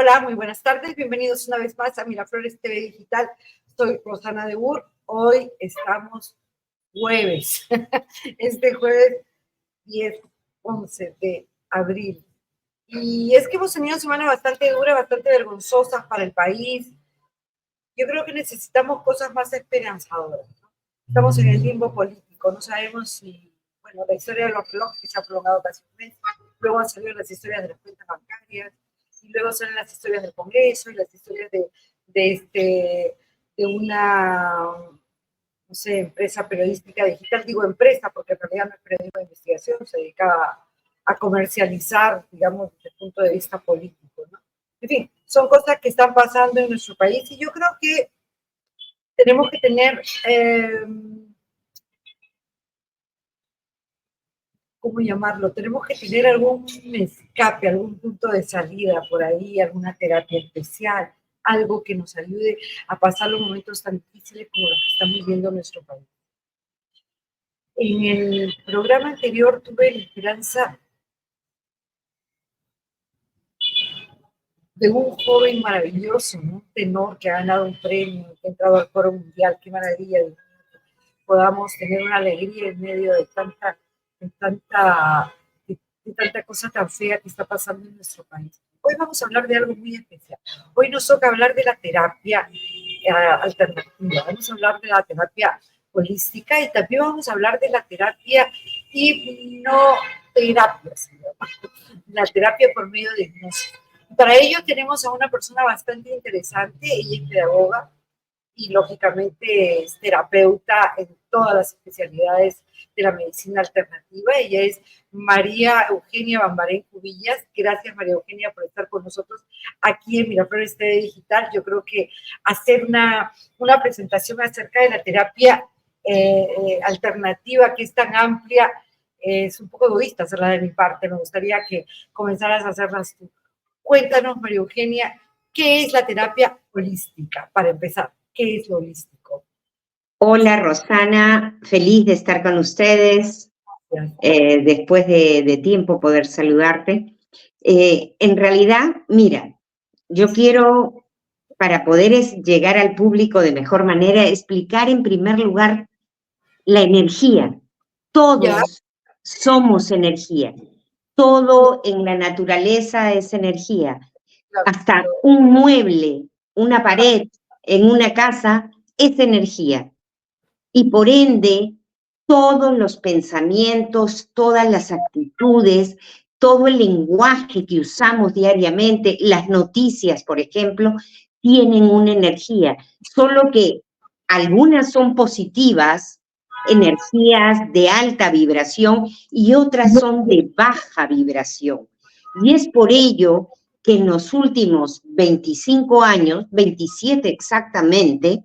Hola, muy buenas tardes. Bienvenidos una vez más a Miraflores TV Digital. Soy Rosana de Bur. Hoy estamos jueves. Este jueves 10-11 de abril. Y es que hemos tenido una semana bastante dura, bastante vergonzosa para el país. Yo creo que necesitamos cosas más esperanzadoras, ¿no? Estamos en el limbo político. No sabemos si, bueno, la historia de los relojes que se ha prolongado casi un mes. Luego han salido las historias de las cuentas bancarias. Y luego salen las historias del Congreso y las historias de una, no sé, empresa periodística digital. Digo empresa porque en realidad no es periodismo de investigación, se dedicaba a comercializar, digamos, desde el punto de vista político, ¿no? En fin, son cosas que están pasando en nuestro país y yo creo que tenemos que tener, ¿cómo llamarlo? Tenemos que tener algún escape, algún punto de salida por ahí, alguna terapia especial, algo que nos ayude a pasar los momentos tan difíciles como los que estamos viviendo en nuestro país. En el programa anterior tuve la esperanza de un joven maravilloso, ¿no? Un tenor que ha ganado un premio, que ha entrado al Foro Mundial. Qué maravilla de que podamos tener una alegría en medio de tanta cosa tan fea que está pasando en nuestro país. Hoy vamos a hablar de algo muy especial. Hoy nos toca hablar de la terapia alternativa. Vamos a hablar de la terapia holística y también vamos a hablar de la terapia hipnoterapia, la terapia por medio de hipnosis. Para ello tenemos a una persona bastante interesante. Ella es pedagoga y lógicamente es terapeuta en todas las especialidades de la medicina alternativa. Ella es María Eugenia Bambarén Cubillas. Gracias, María Eugenia, por estar con nosotros aquí en Miraflores TV Digital. Yo creo que hacer una presentación acerca de la terapia alternativa, que es tan amplia, es un poco egoísta hacerla de mi parte. Me gustaría que comenzaras a hacerlas tú. Cuéntanos, María Eugenia, ¿qué es la terapia holística? Para empezar, ¿qué es lo holístico? Hola, Rosana, feliz de estar con ustedes, después de tiempo poder saludarte. En realidad, mira, yo quiero, para poder llegar al público de mejor manera, explicar en primer lugar la energía. Todos somos energía. Todo en la naturaleza es energía. Hasta un mueble, una pared en una casa es energía. Y por ende, todos los pensamientos, todas las actitudes, todo el lenguaje que usamos diariamente, las noticias, por ejemplo, tienen una energía. Solo que algunas son positivas, energías de alta vibración, y otras son de baja vibración. Y es por ello que en los últimos 25 años, 27 exactamente,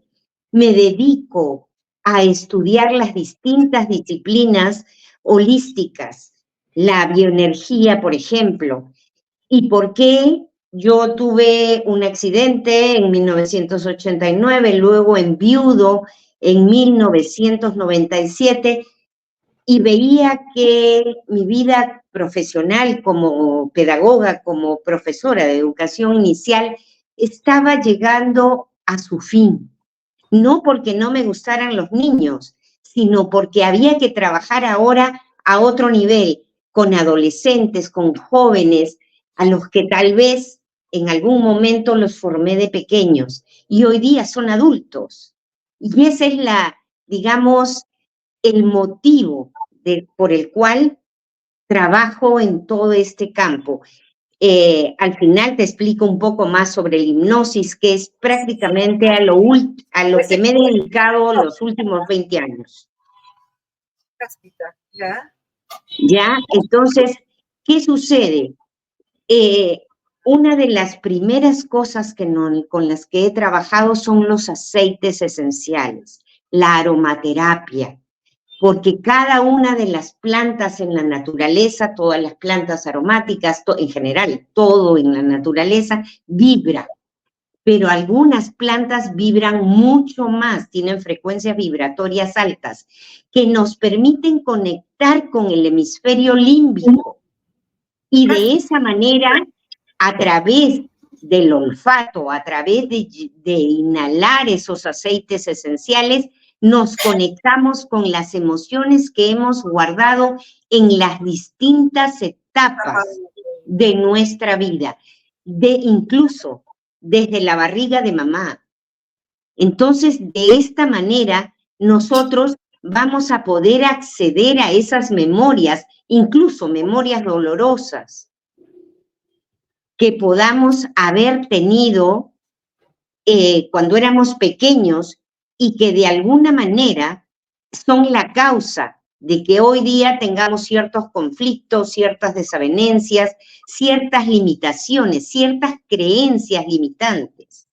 me dedico a estudiar las distintas disciplinas holísticas, la bioenergía, por ejemplo. ¿Y por qué? Yo tuve un accidente en 1989, luego enviudo en 1997, y veía que mi vida profesional como pedagoga, como profesora de educación inicial, estaba llegando a su fin. No porque no me gustaran los niños, sino porque había que trabajar ahora a otro nivel, con adolescentes, con jóvenes, a los que tal vez en algún momento los formé de pequeños y hoy día son adultos. Y ese es digamos, el motivo por el cual trabajo en todo este campo. Al final te explico un poco más sobre la hipnosis, que es prácticamente a lo que me he dedicado los últimos 20 años. ¿Ya? Entonces, ¿qué sucede? Una de las primeras cosas con las que he trabajado son los aceites esenciales, la aromaterapia, porque cada una de las plantas en la naturaleza, todas las plantas aromáticas, en general, todo en la naturaleza, vibra, pero algunas plantas vibran mucho más, tienen frecuencias vibratorias altas, que nos permiten conectar con el hemisferio límbico, y de esa manera, a través del olfato, a través de inhalar esos aceites esenciales, nos conectamos con las emociones que hemos guardado en las distintas etapas de nuestra vida, incluso desde la barriga de mamá. Entonces, de esta manera, nosotros vamos a poder acceder a esas memorias, incluso memorias dolorosas, que podamos haber tenido cuando éramos pequeños y que de alguna manera son la causa de que hoy día tengamos ciertos conflictos, ciertas desavenencias, ciertas limitaciones, ciertas creencias limitantes.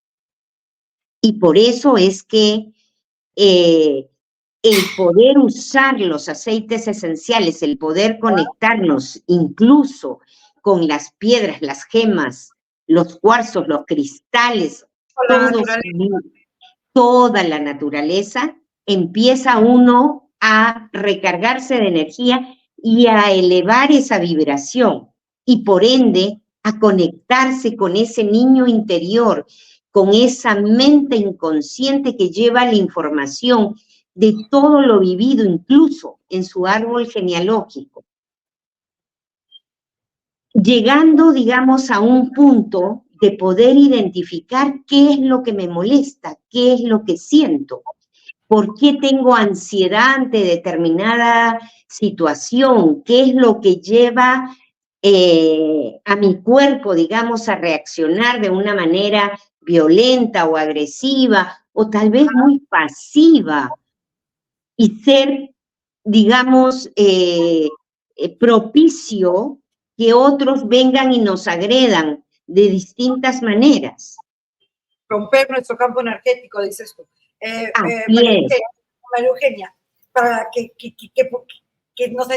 Y por eso es que el poder usar los aceites esenciales, el poder conectarnos incluso con las piedras, las gemas, los cuarzos, los cristales, toda la naturaleza, empieza uno a recargarse de energía y a elevar esa vibración y por ende a conectarse con ese niño interior, con esa mente inconsciente que lleva la información de todo lo vivido, incluso en su árbol genealógico. Llegando, digamos, a un punto de poder identificar qué es lo que me molesta, qué es lo que siento, por qué tengo ansiedad ante determinada situación, qué es lo que lleva a mi cuerpo, digamos, a reaccionar de una manera violenta o agresiva, o tal vez muy pasiva, y ser, digamos, propicio que otros vengan y nos agredan de distintas maneras. Romper nuestro campo energético, dices tú. María Eugenia, para que nos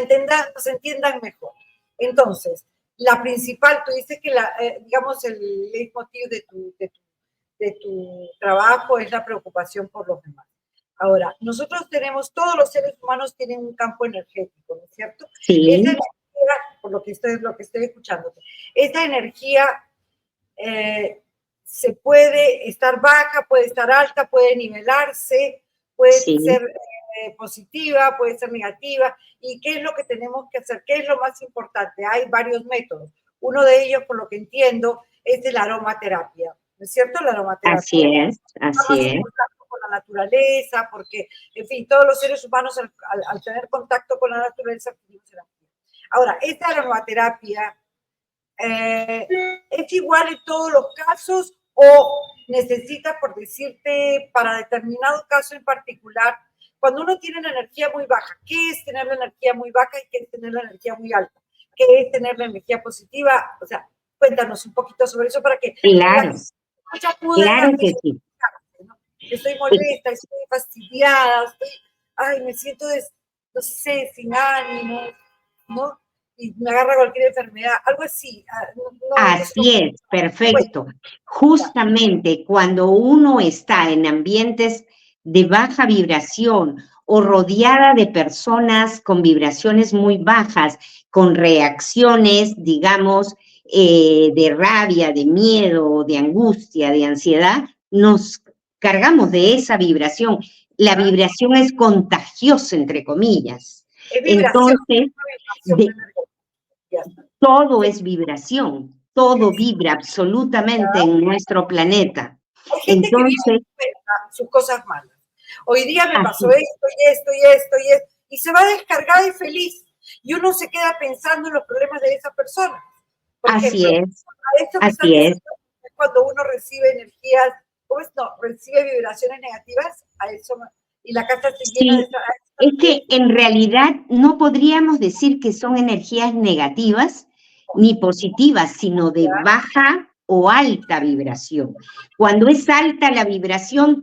entiendan mejor. Entonces, la principal, tú dices que digamos el leitmotiv de tu trabajo es la preocupación por los demás. Ahora, nosotros todos los seres humanos tienen un campo energético, ¿no es cierto? Sí. Esa energía, por lo que estoy escuchándote, esa energía se puede estar baja, puede estar alta, puede nivelarse, puede ser positiva, puede ser negativa. ¿Y qué es lo que tenemos que hacer? ¿Qué es lo más importante? Hay varios métodos. Uno de ellos, por lo que entiendo, es la aromaterapia, ¿no es cierto? La aromaterapia. Así es. Con la naturaleza, porque, en fin, todos los seres humanos al tener contacto con la naturaleza, ahora, esta aromaterapia ¿es igual en todos los casos o necesita, por decirte, para determinado caso en particular, cuando uno tiene la energía muy baja? ¿Qué es tener la energía muy baja y qué es tener la energía muy alta? ¿Qué es tener la energía positiva? O sea, cuéntanos un poquito sobre eso para que... Claro, claro que sí. ¿no? Estoy molesta, estoy fastidiada, me siento, no sé, sin ánimo, ¿no? Y me agarra cualquier enfermedad, algo así. Así es, perfecto. Justamente cuando uno está en ambientes de baja vibración o rodeada de personas con vibraciones muy bajas, con reacciones, digamos, de rabia, de miedo, de angustia, de ansiedad, nos cargamos de esa vibración. La vibración es contagiosa, entre comillas. Entonces, todo es vibración, todo vibra absolutamente en nuestro planeta. Hay gente que vive sus cosas malas. Hoy día me pasó esto y esto y esto y esto, y se va descargada y feliz. Y uno se queda pensando en los problemas de esa persona. Así es. Cuando uno recibe energías, recibe vibraciones negativas, a eso, y la casa se llena de esa... Es que en realidad no podríamos decir que son energías negativas ni positivas, sino de baja o alta vibración. Cuando es alta la vibración,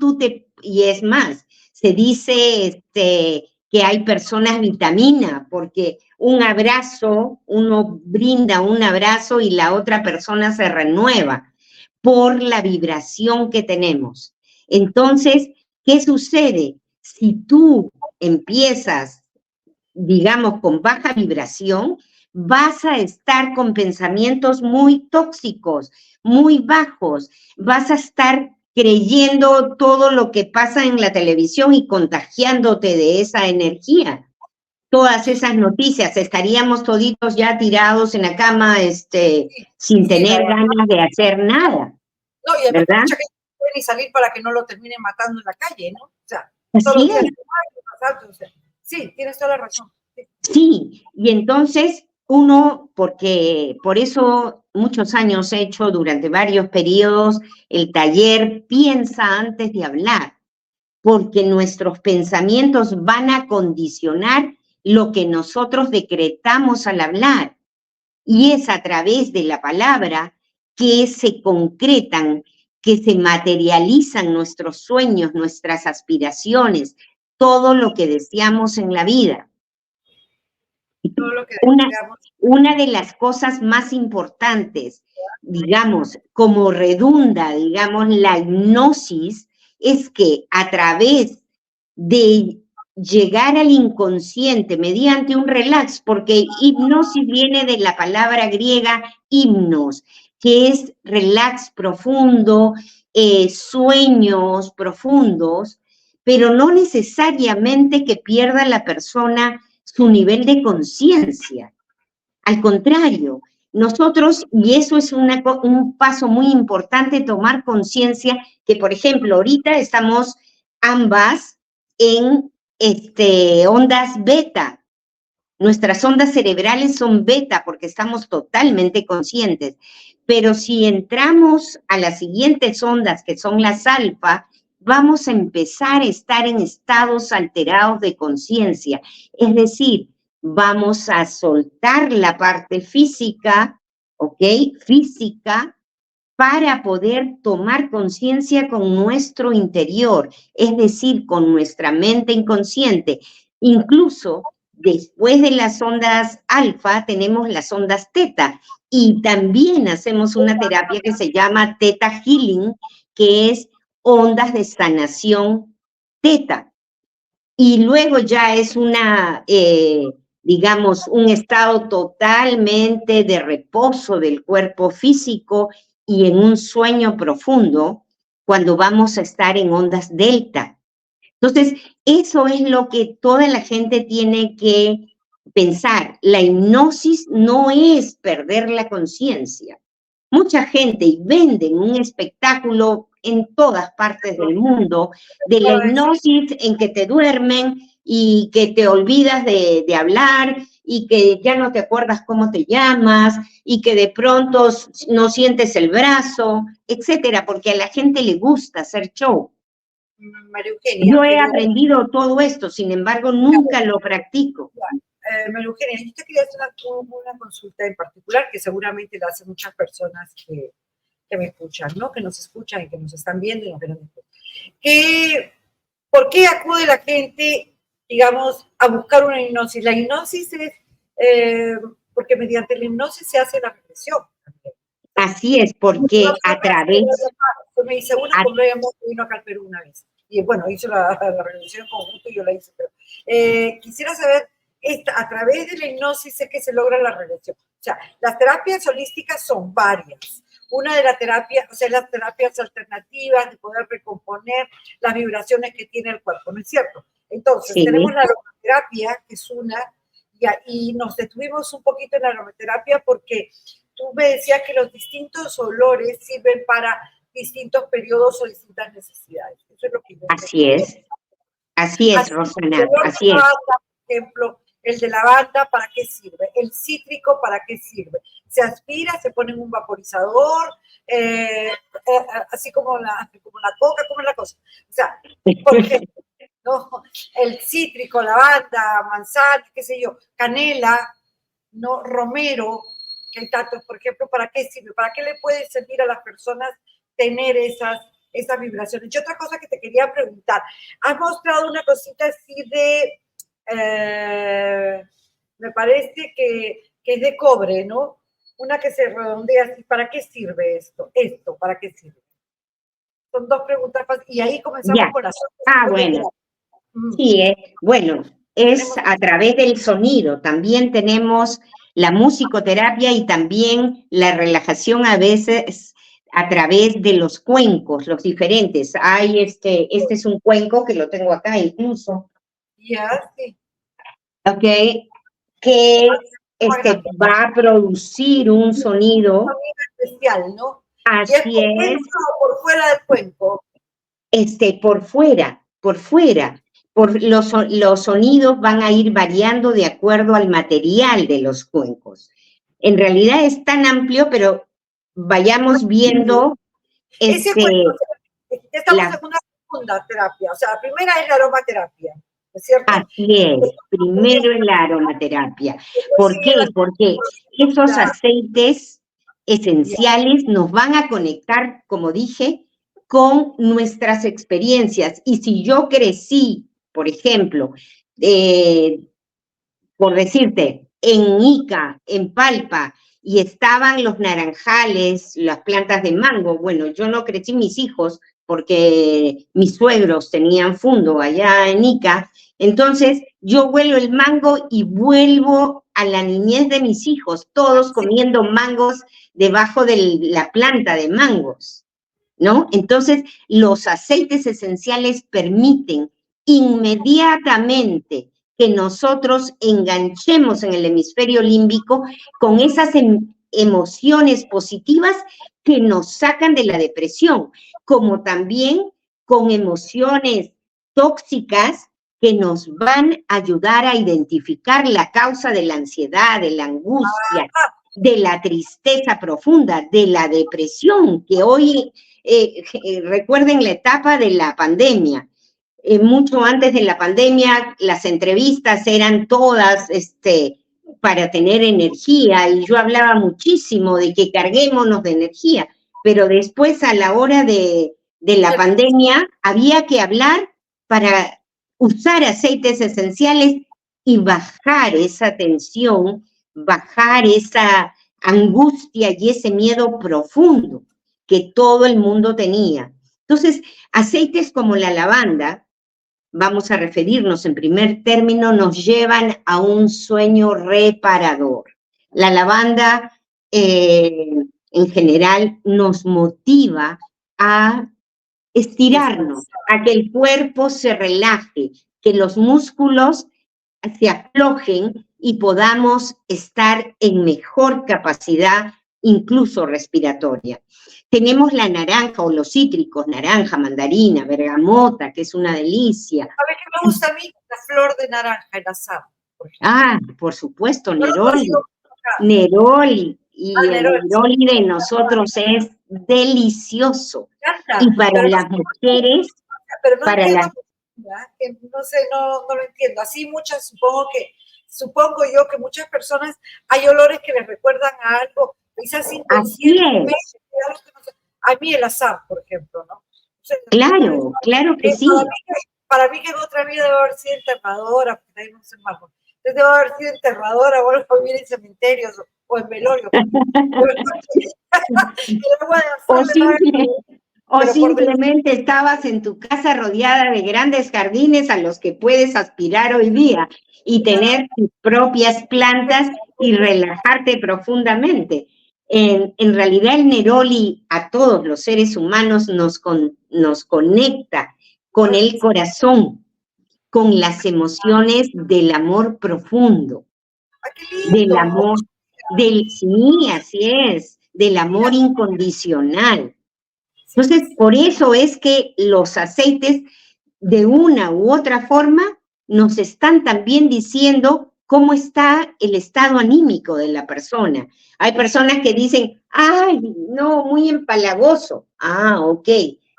y es más, se dice que hay personas vitamina, porque un abrazo, uno brinda un abrazo y la otra persona se renueva por la vibración que tenemos. Entonces, ¿qué sucede? Si tú empiezas, digamos, con baja vibración, vas a estar con pensamientos muy tóxicos, muy bajos, vas a estar creyendo todo lo que pasa en la televisión y contagiándote de esa energía. Todas esas noticias, estaríamos toditos ya tirados en la cama, sin tener ganas de hacer nada. No, y además ¿verdad? mucha gente no puede ni salir para que no lo termine matando en la calle, ¿no? O sea, todos Así los días, es. o sea, sí, tienes toda la razón. Sí. Sí, y entonces uno, porque por eso muchos años he hecho durante varios periodos el taller Piensa antes de hablar, porque nuestros pensamientos van a condicionar lo que nosotros decretamos al hablar. Y es a través de la palabra que se concretan, que se materializan nuestros sueños, nuestras aspiraciones, todo lo que deseamos en la vida. Todo lo que Una, deseamos. una de las cosas más importantes, digamos, como redunda, digamos, la hipnosis, es que a través de llegar al inconsciente mediante un relax, porque hipnosis viene de la palabra griega himnos, que es relax profundo, sueños profundos, pero no necesariamente que pierda la persona su nivel de conciencia. Al contrario, nosotros, y eso es un paso muy importante, tomar conciencia que, por ejemplo, ahorita estamos ambas en ondas beta. Nuestras ondas cerebrales son beta porque estamos totalmente conscientes. Pero si entramos a las siguientes ondas, que son las alfa, vamos a empezar a estar en estados alterados de conciencia. Es decir, vamos a soltar la parte física, ¿ok? Física, para poder tomar conciencia con nuestro interior, es decir, con nuestra mente inconsciente. Incluso después de las ondas alfa tenemos las ondas teta y también hacemos una terapia que se llama Theta Healing, que es ondas de sanación teta. Y luego ya es digamos, un estado totalmente de reposo del cuerpo físico y en un sueño profundo cuando vamos a estar en ondas delta. Entonces, eso es lo que toda la gente tiene que pensar. La hipnosis no es perder la conciencia. Mucha gente venden un espectáculo en todas partes del mundo de la hipnosis en que te duermen y que te olvidas de hablar y que ya no te acuerdas cómo te llamas y que de pronto no sientes el brazo, etcétera, porque a la gente le gusta hacer show. María Eugenia, Yo he pero, aprendido todo esto, sin embargo, nunca lo practico. María Eugenia, yo te quería hacer una consulta en particular que seguramente la hacen muchas personas que me escuchan, ¿no? Que nos escuchan y que nos están viendo y no que nos escuchan. ¿Por qué acude la gente, digamos, a buscar una hipnosis? La hipnosis es porque mediante la hipnosis se hace la regresión. Así es, porque a través... Me dice una con Brian Moss que vino acá al Perú una vez. Y bueno, hizo la regresión conjunto y yo la hice. Pero, quisiera saber, a través de la hipnosis sé que se logra la regresión. O sea, las terapias holísticas son varias. Una de las terapias, o sea, las terapias alternativas de poder recomponer las vibraciones que tiene el cuerpo, ¿no es cierto? Entonces, sí, tenemos la aromaterapia, que es una, y nos detuvimos un poquito en la aromaterapia porque tú me decías que los distintos olores sirven para distintos periodos o distintas necesidades. Eso es lo que yo Así es, Rosana, así es. Por ejemplo, el de lavanda, ¿para qué sirve? El cítrico, ¿para qué sirve? Se aspira, se pone en un vaporizador, así como la coca, ¿cómo es la cosa? O sea, por ejemplo, ¿no? El cítrico, lavanda, manzana, qué sé yo, canela, ¿no? Romero, que hay tantos, por ejemplo, ¿para qué sirve? ¿Para qué le puede servir a las personas tener esas vibraciones? Y otra cosa que te quería preguntar, has mostrado una cosita así de, me parece que es de cobre, ¿no? Una que se redondea así, ¿para qué sirve esto? ¿Para qué sirve? Son dos preguntas fáciles, y ahí comenzamos con las otras. Bueno. Sí, bueno, es a través del sonido. También tenemos la musicoterapia y también la relajación a veces a través de los cuencos, los diferentes. Hay este es un cuenco que lo tengo acá incluso. Ya, sí. Ok, que va a producir un sonido. Un sonido especial, ¿no? Así ¿Y es por es. dentro o por fuera del cuenco? Por fuera. Los sonidos van a ir variando de acuerdo al material de los cuencos. En realidad es tan amplio, pero vayamos viendo Ese cuenco, estamos en una segunda terapia, o sea, la primera es la aromaterapia, ¿no es cierto? Así es, primero en la aromaterapia. ¿Por qué? Porque esos aceites esenciales nos van a conectar, como dije, con nuestras experiencias. Y si yo crecí, por ejemplo, por decirte, en Ica, en Palpa, y estaban los naranjales, las plantas de mango, bueno, yo no crecí, mis hijos, porque mis suegros tenían fundo allá en Ica, entonces yo huelo el mango y vuelvo a la niñez de mis hijos, todos comiendo mangos debajo de la planta de mangos, ¿no? Entonces, los aceites esenciales permiten inmediatamente que nosotros enganchemos en el hemisferio límbico con esas emociones positivas que nos sacan de la depresión, como también con emociones tóxicas que nos van a ayudar a identificar la causa de la ansiedad, de la angustia, de la tristeza profunda, de la depresión, que hoy, recuerden la etapa de la pandemia, mucho antes de la pandemia, las entrevistas eran todas para tener energía, y yo hablaba muchísimo de que carguémonos de energía, pero después a la hora de la pandemia había que hablar para usar aceites esenciales y bajar esa tensión, bajar esa angustia y ese miedo profundo que todo el mundo tenía. Entonces, aceites como la lavanda, vamos a referirnos en primer término, nos llevan a un sueño reparador. La lavanda, en general, nos motiva a estirarnos, a que el cuerpo se relaje, que los músculos se aflojen y podamos estar en mejor capacidad, incluso respiratoria. Tenemos la naranja o los cítricos, naranja, mandarina, bergamota, que es una delicia. ¿Sabes qué me gusta a mí? La flor de naranja, el asado. Por supuesto, neroli. Neroli. Y el neroli de nosotros es delicioso. Y para las mujeres, para las... No sé, no lo entiendo. Así muchas, supongo yo que muchas personas hay olores que les recuerdan a algo, quizás inconscientemente. A mí el azar, por ejemplo, ¿no? O sea, claro que sí. Para mí que en otra vida debe haber sido enterradora, porque ahí no sé más. Debe haber sido enterradora, o algo a vivir en cementerios o en velorios. O simplemente estabas en tu casa rodeada de grandes jardines a los que puedes aspirar hoy día y tener tus propias plantas y relajarte profundamente. En realidad el neroli a todos los seres humanos nos conecta con el corazón, con las emociones del amor profundo, del amor, sí, así es, del amor incondicional. Entonces, por eso es que los aceites, de una u otra forma, nos están también diciendo cómo está el estado anímico de la persona. Hay personas que dicen, ay, no, muy empalagoso. Ok,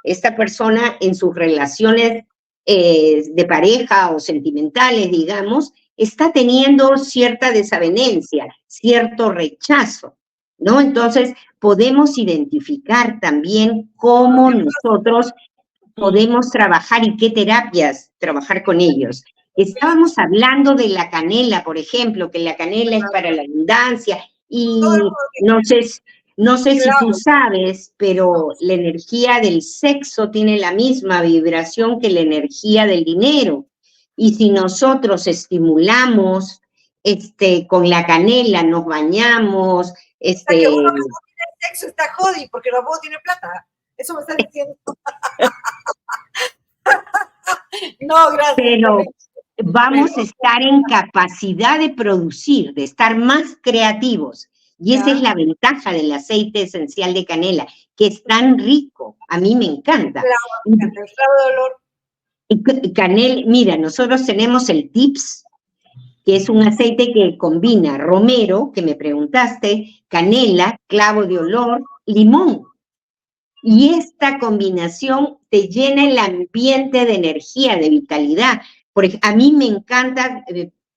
esta persona en sus relaciones de pareja o sentimentales, digamos, está teniendo cierta desavenencia, cierto rechazo, ¿no? Entonces, podemos identificar también cómo nosotros podemos trabajar y qué terapias trabajar con ellos. Estábamos hablando de la canela, por ejemplo, que la canela es para la abundancia, y no sé si tú sabes, pero la energía del sexo tiene la misma vibración que la energía del dinero. Y si nosotros estimulamos con la canela nos bañamos, O sea, que uno que no tiene sexo está jodido porque tampoco tiene plata. Eso me está diciendo. No, gracias. pero vamos a estar en capacidad de producir, de estar más creativos. Y esa es la ventaja del aceite esencial de canela, que es tan rico. A mí me encanta. El clavo de olor. Canela, mira, nosotros tenemos el Tips, que es un aceite que combina romero, que me preguntaste, canela, clavo de olor, limón. Y esta combinación te llena el ambiente de energía, de vitalidad. A mí me encanta,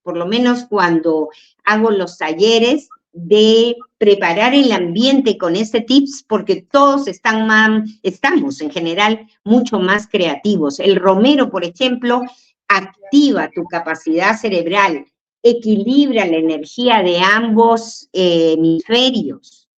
por lo menos cuando hago los talleres, de preparar el ambiente con este tips, porque todos estamos en general mucho más creativos. El romero, por ejemplo, activa tu capacidad cerebral, equilibra la energía de ambos hemisferios.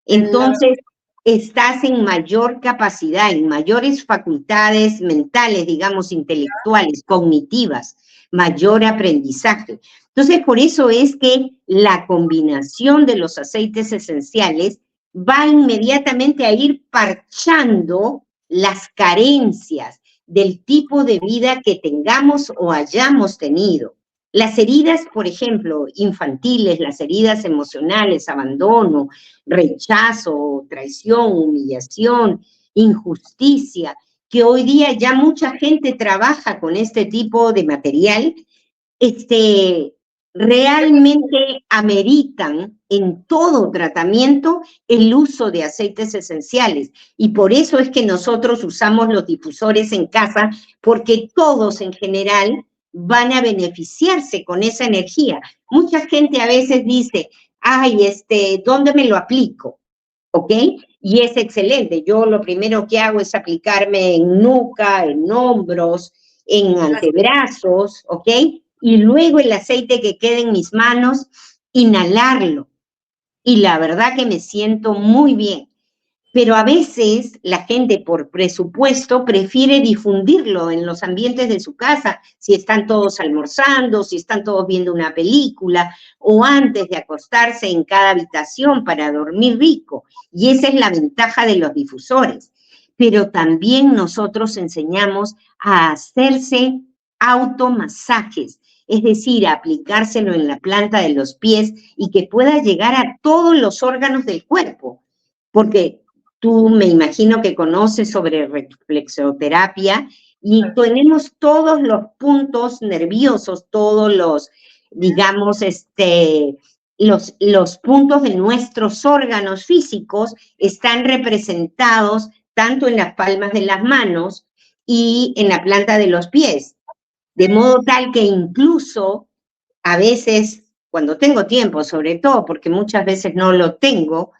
Entonces, estás en mayor capacidad, en mayores facultades mentales, digamos, intelectuales, cognitivas, mayor aprendizaje. Entonces, por eso es que la combinación de los aceites esenciales va inmediatamente a ir parchando las carencias del tipo de vida que tengamos o hayamos tenido. Las heridas, por ejemplo, infantiles, las heridas emocionales, abandono, rechazo, traición, humillación, injusticia, que hoy día ya mucha gente trabaja con este tipo de material, realmente ameritan en todo tratamiento el uso de aceites esenciales. Y por eso es que nosotros usamos los difusores en casa, porque todos en general van a beneficiarse con esa energía. Mucha gente a veces dice, ay, ¿dónde me lo aplico? ¿Ok? Y es excelente. Yo lo primero que hago es aplicarme en nuca, en hombros, en antebrazos, ¿ok? Y luego el aceite que quede en mis manos, inhalarlo. Y la verdad que me siento muy bien. Pero a veces la gente por presupuesto prefiere difundirlo en los ambientes de su casa, si están todos almorzando, si están todos viendo una película, o antes de acostarse en cada habitación para dormir rico. Y esa es la ventaja de los difusores. Pero también nosotros enseñamos a hacerse automasajes, es decir, a aplicárselo en la planta de los pies y que pueda llegar a todos los órganos del cuerpo. Porque tú me imagino que conoces sobre reflexoterapia y tenemos todos los puntos nerviosos, todos los, digamos, los puntos de nuestros órganos físicos están representados tanto en las palmas de las manos y en la planta de los pies. De modo tal que incluso a veces, cuando tengo tiempo, sobre todo, porque muchas veces no lo tengo,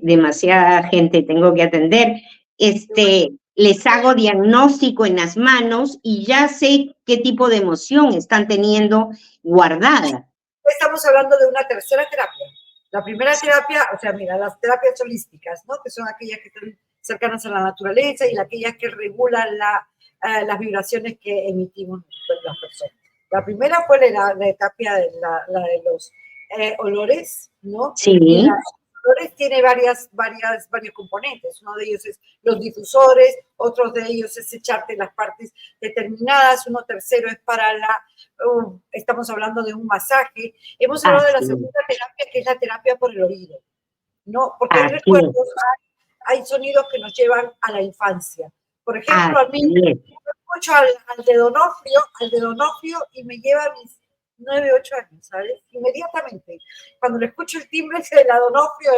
demasiada gente tengo que atender, les hago diagnóstico en las manos y ya sé qué tipo de emoción están teniendo guardada. Estamos hablando de una tercera terapia. La primera terapia, o sea, mira, las terapias holísticas, ¿no? Que son aquellas que están cercanas a la naturaleza y aquellas que regulan las vibraciones que emitimos las personas. La primera fue la terapia de los olores, ¿no? Sí. Y olores tiene varios componentes. Uno de ellos es los difusores, otro de ellos es echarte las partes determinadas, uno tercero es para estamos hablando de un masaje. Hemos hablado de la segunda terapia, que es la terapia por el oído, ¿no? Porque hay recuerdos, hay sonidos que nos llevan a la infancia. Por ejemplo, a mí me escucho al de Donofrio y me lleva a mis 9, 8 años, ¿sabes? Inmediatamente. Cuando le escucho el timbre de la Donofrio,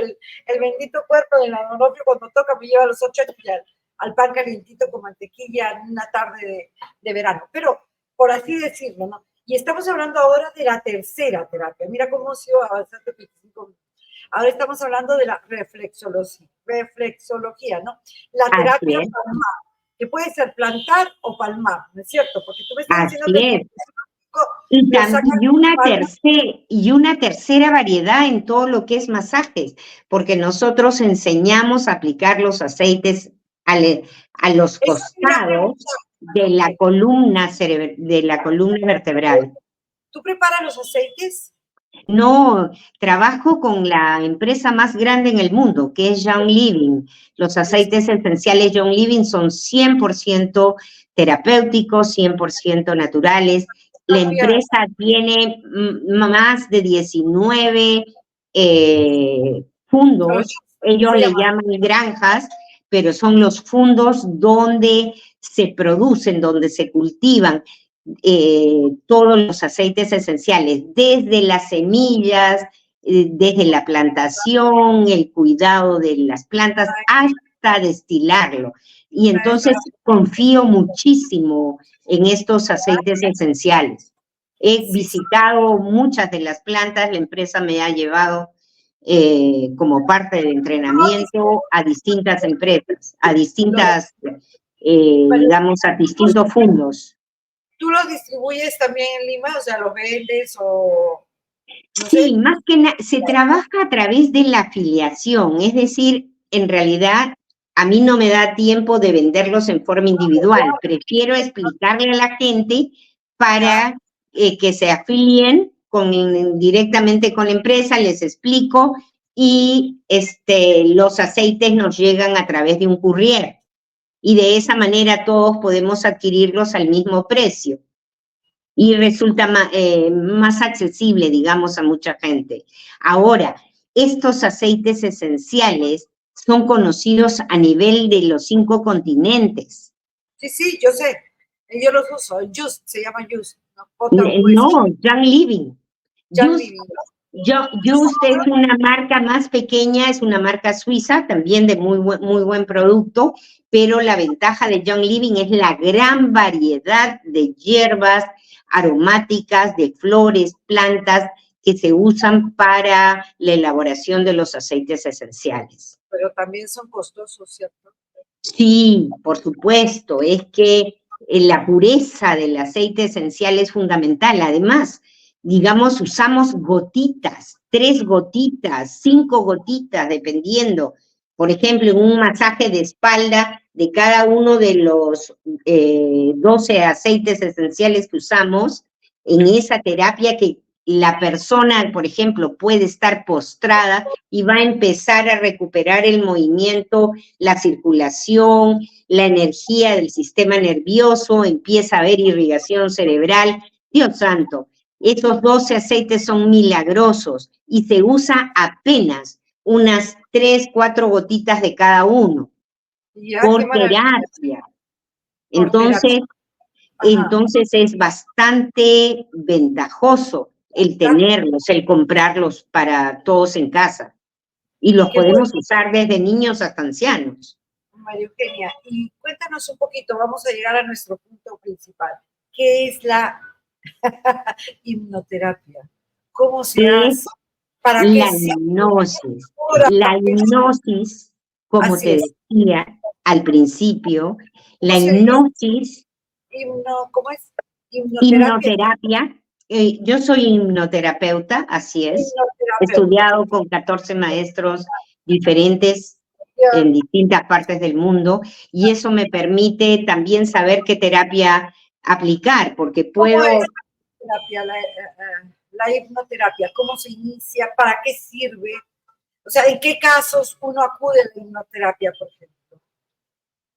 el bendito cuerpo de la Donofrio, cuando toca, me lleva a los 8 años ya al pan calientito con mantequilla en una tarde de verano. Pero, por así decirlo, ¿no? Y estamos hablando ahora de la tercera terapia. Mira cómo se va avanzando 25 minutos. Ahora estamos hablando de la reflexología, ¿no? La terapia palmar, que puede ser plantar o palmar, ¿no es cierto? Porque tú me estás diciendo que... Y una tercera variedad en todo lo que es masajes, porque nosotros enseñamos a aplicar los aceites a los costados de la columna vertebral. ¿Tú preparas los aceites? No, trabajo con la empresa más grande en el mundo, que es Young Living. Los aceites esenciales Young Living son 100% terapéuticos, 100% naturales. La empresa tiene más de 19 fundos, ellos le llaman granjas, pero son los fundos donde se producen, donde se cultivan todos los aceites esenciales, desde las semillas, desde la plantación, el cuidado de las plantas, hasta destilarlo. Y entonces confío muchísimo en estos aceites esenciales. He visitado muchas de las plantas, la empresa me ha llevado como parte del entrenamiento a distintas empresas, a distintas, digamos, a distintos fundos. ¿Tú los distribuyes también en Lima? O sea, ¿los vendes o...? No sé. Sí, más que nada, se trabaja a través de la afiliación, es decir, en realidad a mí no me da tiempo de venderlos en forma individual, prefiero explicarle a la gente para que se afilien directamente con la empresa, les explico, y los aceites nos llegan a través de un courier, y de esa manera todos podemos adquirirlos al mismo precio. Y resulta más accesible, digamos, a mucha gente. Ahora, estos aceites esenciales son conocidos a nivel de los 5 continentes. Sí, yo sé. Yo los uso. Just, se llama Just. No, Young Living. Just es una marca más pequeña, es una marca suiza, también de muy buen producto, pero la ventaja de Young Living es la gran variedad de hierbas aromáticas, de flores, plantas que se usan para la elaboración de los aceites esenciales. Pero también son costosos, ¿cierto? Sí, por supuesto, es que la pureza del aceite esencial es fundamental. Además, digamos, usamos gotitas, 3 gotitas, 5 gotitas, dependiendo. Por ejemplo, en un masaje de espalda, de cada uno de los 12 aceites esenciales que usamos, en esa terapia que la persona, por ejemplo, puede estar postrada y va a empezar a recuperar el movimiento, la circulación, la energía del sistema nervioso, empieza a haber irrigación cerebral. Dios santo, esos 12 aceites son milagrosos y se usa apenas unas 3, 4 gotitas de cada uno por terapia. Entonces es bastante ventajoso el tenerlos, el comprarlos para todos en casa. Y los podemos usar desde niños hasta ancianos. María Eugenia, y cuéntanos un poquito, vamos a llegar a nuestro punto principal. ¿Qué es la hipnoterapia? ¿Cómo se hace? ¿Para qué la hipnosis? La hipnosis, como te decía al principio, la hipnosis... ¿Cómo es? Hipnoterapia. Yo soy hipnoterapeuta, así es. He estudiado con 14 maestros diferentes en distintas partes del mundo y eso me permite también saber qué terapia aplicar, porque puedo... ¿Cómo es la hipnoterapia? ¿Cómo se inicia? ¿Para qué sirve? O sea, ¿en qué casos uno acude a la hipnoterapia, por ejemplo?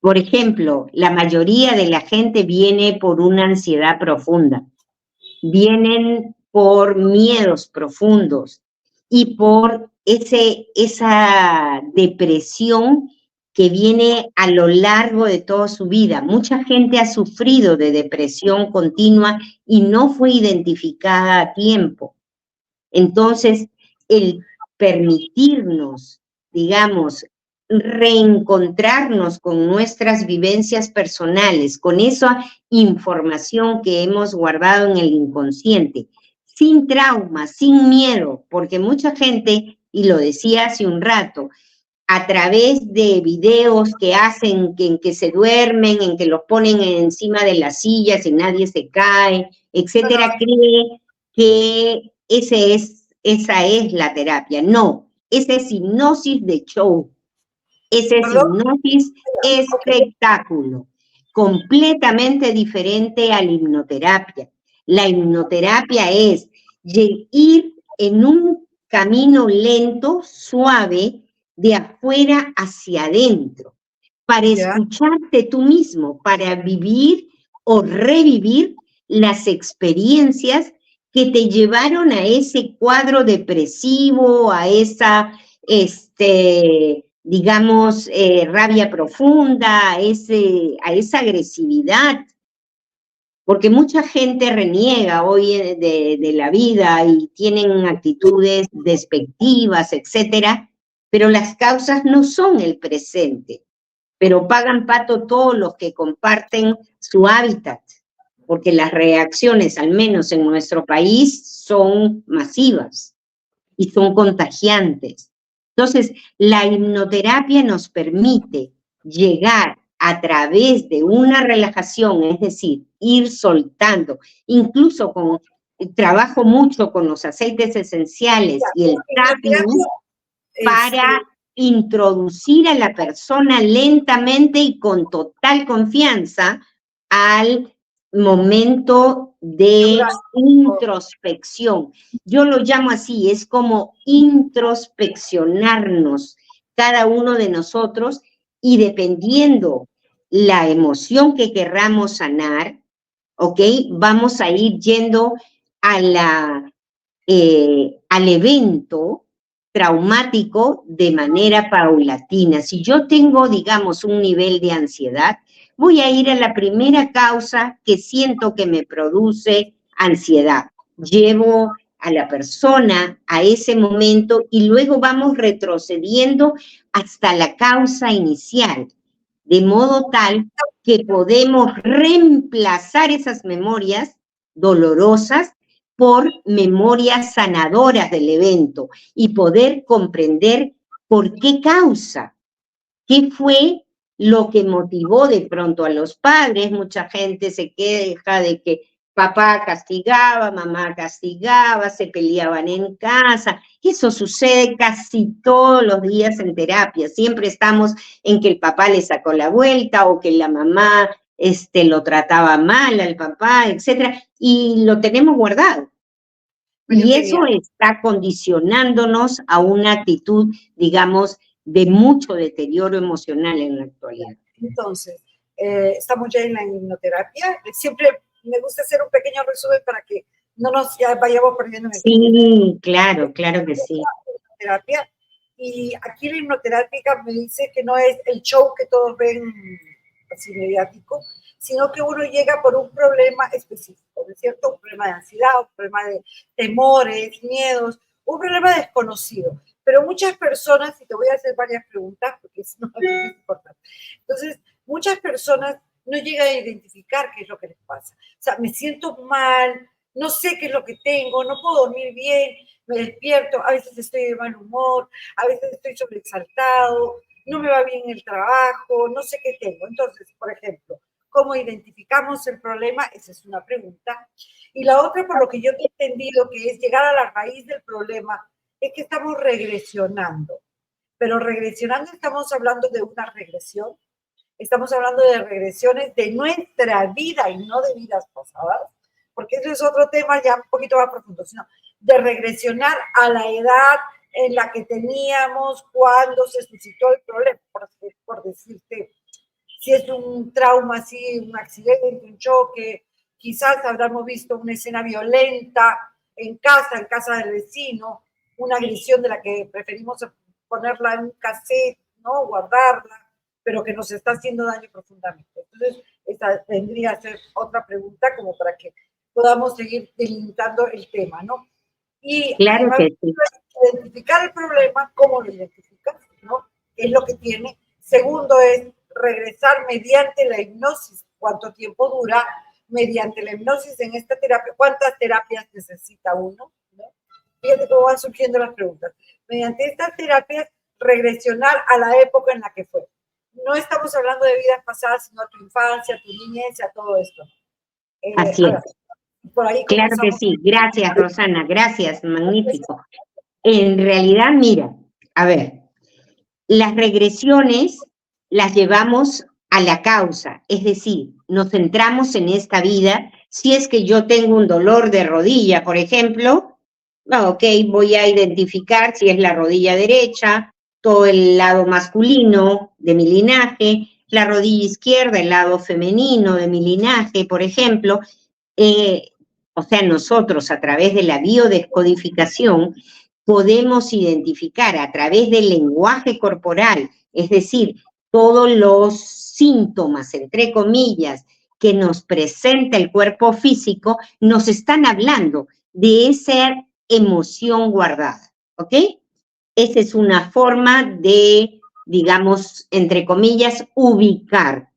Por ejemplo, la mayoría de la gente viene por una ansiedad profunda, vienen por miedos profundos y por esa depresión que viene a lo largo de toda su vida. Mucha gente ha sufrido de depresión continua y no fue identificada a tiempo. Entonces, el permitirnos, digamos, reencontrarnos con nuestras vivencias personales, con esa información que hemos guardado en el inconsciente, sin trauma, sin miedo, porque mucha gente, y lo decía hace un rato, a través de videos que hacen, en que se duermen, en que los ponen encima de las sillas y nadie se cae, etcétera, cree que esa es la terapia. No, esa es hipnosis de show. Esa es hipnosis espectáculo, completamente diferente a la hipnoterapia. La hipnoterapia es ir en un camino lento, suave, de afuera hacia adentro, para escucharte tú mismo, para vivir o revivir las experiencias que te llevaron a ese cuadro depresivo, a esa, digamos, rabia profunda, a esa agresividad. Porque mucha gente reniega hoy de la vida y tienen actitudes despectivas, etcétera, pero las causas no son el presente. Pero pagan pato todos los que comparten su hábitat, porque las reacciones, al menos en nuestro país, son masivas y son contagiantes. Entonces, la hipnoterapia nos permite llegar a través de una relajación, es decir, ir soltando, incluso trabajo mucho con los aceites esenciales y el tapping para introducir a la persona lentamente y con total confianza al momento de introspección. Yo lo llamo así, es como introspeccionarnos cada uno de nosotros y dependiendo la emoción que querramos sanar, ¿ok? Vamos a ir yendo al evento traumático de manera paulatina. Si yo tengo, digamos, un nivel de ansiedad, voy a ir a la primera causa que siento que me produce ansiedad. Llevo a la persona a ese momento y luego vamos retrocediendo hasta la causa inicial, de modo tal que podemos reemplazar esas memorias dolorosas por memorias sanadoras del evento y poder comprender por qué causa, qué fue lo que motivó de pronto a los padres. Mucha gente se queja de que papá castigaba, mamá castigaba, se peleaban en casa. Eso sucede casi todos los días en terapia. Siempre estamos en que el papá le sacó la vuelta o que la mamá lo trataba mal al papá, etcétera, y lo tenemos guardado. Y eso está condicionándonos a una actitud, digamos, de mucho deterioro emocional en la actualidad. Entonces, estamos ya en la hipnoterapia. Siempre me gusta hacer un pequeño resumen para que no nos vayamos perdiendo en el Sí, claro, claro que sí. Hipnoterapia. Y aquí la hipnoterapia me dice que no es el show que todos ven así mediático, sino que uno llega por un problema específico, ¿no es cierto? Un problema de ansiedad, un problema de temores, miedos, un problema desconocido. Pero muchas personas, y te voy a hacer varias preguntas, porque es muy importante. Entonces, muchas personas no llegan a identificar qué es lo que les pasa. O sea, me siento mal, no sé qué es lo que tengo, no puedo dormir bien, me despierto, a veces estoy de mal humor, a veces estoy sobreexaltado, no me va bien el trabajo, no sé qué tengo. Entonces, por ejemplo, ¿cómo identificamos el problema? Esa es una pregunta. Y la otra, por lo que yo he entendido, que es llegar a la raíz del problema, es que estamos regresionando. Pero regresionando estamos hablando de una regresión, estamos hablando de regresiones de nuestra vida y no de vidas pasadas, porque eso es otro tema ya un poquito más profundo, sino de regresionar a la edad en la que teníamos cuando se suscitó el problema, por decirte, si es un trauma así, un accidente, un choque, quizás habremos visto una escena violenta en casa del vecino, una agresión de la que preferimos ponerla en un cassette, ¿no? Guardarla, pero que nos está haciendo daño profundamente. Entonces, esta tendría que ser otra pregunta como para que podamos seguir delimitando el tema, ¿no? Y claro que sí. Identificar el problema, ¿cómo lo identificas? ¿No? ¿Qué es lo que tiene? Segundo es regresar mediante la hipnosis. ¿Cuánto tiempo dura? Mediante la hipnosis en esta terapia, ¿cuántas terapias necesita uno? ¿No? Fíjate cómo van surgiendo las preguntas. Mediante estas terapias, regresionar a la época en la que fue. No estamos hablando de vidas pasadas, sino a tu infancia, a tu niñez, a todo esto. Así es. Por ahí claro que sí. Gracias, Rosana. Gracias. Magnífico. En realidad, mira, a ver, las regresiones las llevamos a la causa, es decir, nos centramos en esta vida Si es que yo tengo un dolor de rodilla, por ejemplo, ok, voy a identificar si es la rodilla derecha, todo el lado masculino de mi linaje, la rodilla izquierda, el lado femenino de mi linaje, por ejemplo. O sea, nosotros a través de la biodescodificación podemos identificar a través del lenguaje corporal, es decir, todos los síntomas, entre comillas, que nos presenta el cuerpo físico, nos están hablando de esa emoción guardada, ¿ok? Esa es una forma de, digamos, entre comillas, ubicar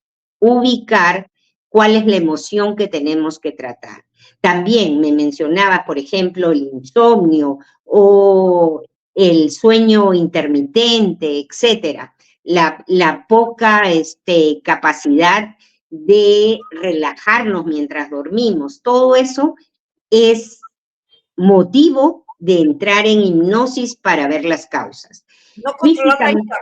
cuál es la emoción que tenemos que tratar. También me mencionaba, por ejemplo, el insomnio o el sueño intermitente, etcétera. La poca capacidad de relajarnos mientras dormimos. Todo eso es motivo de entrar en hipnosis para ver las causas. No controlar la ira.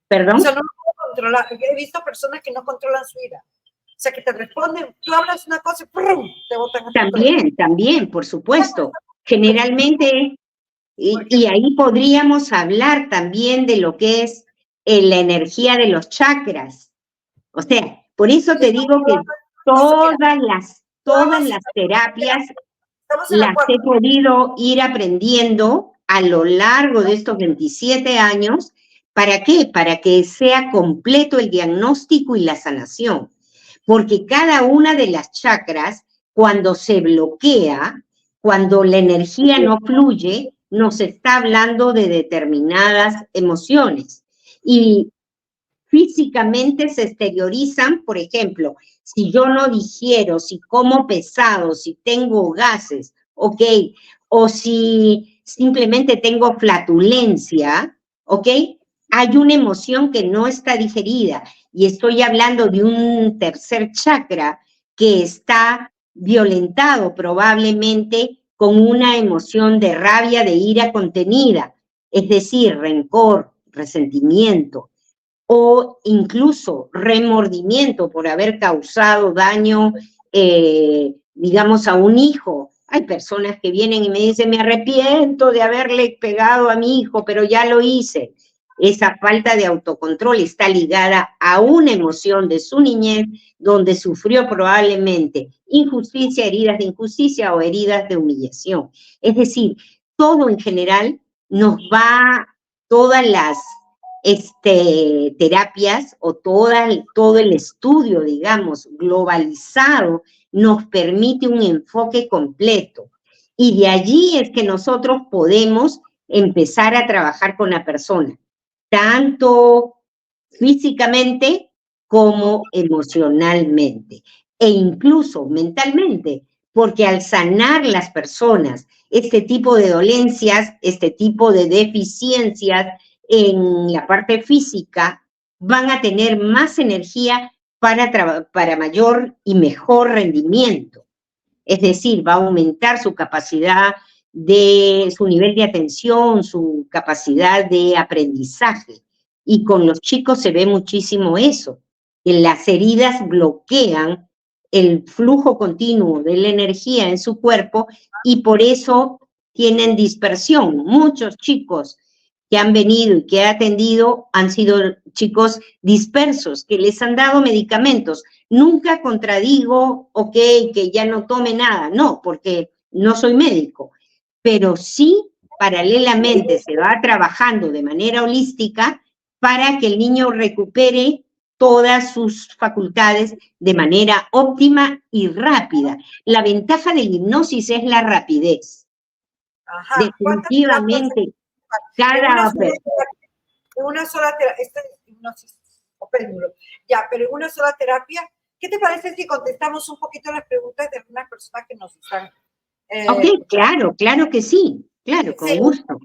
¿Perdón? O sea, no puedo controlar. He visto personas que no controlan su ira. O sea, que te responden, tú hablas una cosa y ¡prum! Te botan a También, por supuesto. Generalmente, y ahí podríamos hablar también de lo que es la energía de los chakras. O sea, por eso te digo que todas las terapias las he podido ir aprendiendo a lo largo de estos 27 años. ¿Para qué? Para que sea completo el diagnóstico y la sanación. Porque cada una de las chakras, cuando se bloquea, cuando la energía no fluye, nos está hablando de determinadas emociones. Y físicamente se exteriorizan, por ejemplo, si yo no digiero, si como pesado, si tengo gases, ok, o si simplemente tengo flatulencia, ok, hay una emoción que no está digerida y estoy hablando de un tercer chakra que está violentado probablemente con una emoción de rabia, de ira contenida, es decir, rencor, resentimiento, o incluso remordimiento por haber causado daño, digamos, a un hijo. Hay personas que vienen y me dicen, me arrepiento de haberle pegado a mi hijo, pero ya lo hice. Esa falta de autocontrol está ligada a una emoción de su niñez donde sufrió probablemente injusticia, heridas de injusticia o heridas de humillación. Es decir, todo en general todas las terapias o todo el estudio, digamos, globalizado, nos permite un enfoque completo. Y de allí es que nosotros podemos empezar a trabajar con la persona, tanto físicamente como emocionalmente, e incluso mentalmente, porque al sanar las personas este tipo de dolencias, este tipo de deficiencias en la parte física, van a tener más energía para mayor y mejor rendimiento. Es decir, va a aumentar su capacidad su nivel de atención, su capacidad de aprendizaje. Y con los chicos se ve muchísimo eso. Las heridas bloquean el flujo continuo de la energía en su cuerpo y por eso tienen dispersión. Muchos chicos que han venido y que he atendido han sido chicos dispersos, que les han dado medicamentos. Nunca contradigo, ok, que ya no tome nada, no, porque no soy médico, pero sí paralelamente se va trabajando de manera holística para que el niño recupere todas sus facultades de manera óptima y rápida. La ventaja de la hipnosis es la rapidez. Ajá. Definitivamente, una sola terapia, esta es hipnosis o péndulo, ya, pero en una sola terapia, ¿qué te parece si contestamos un poquito las preguntas de algunas personas que nos están? Ok, claro que sí, claro, con gusto.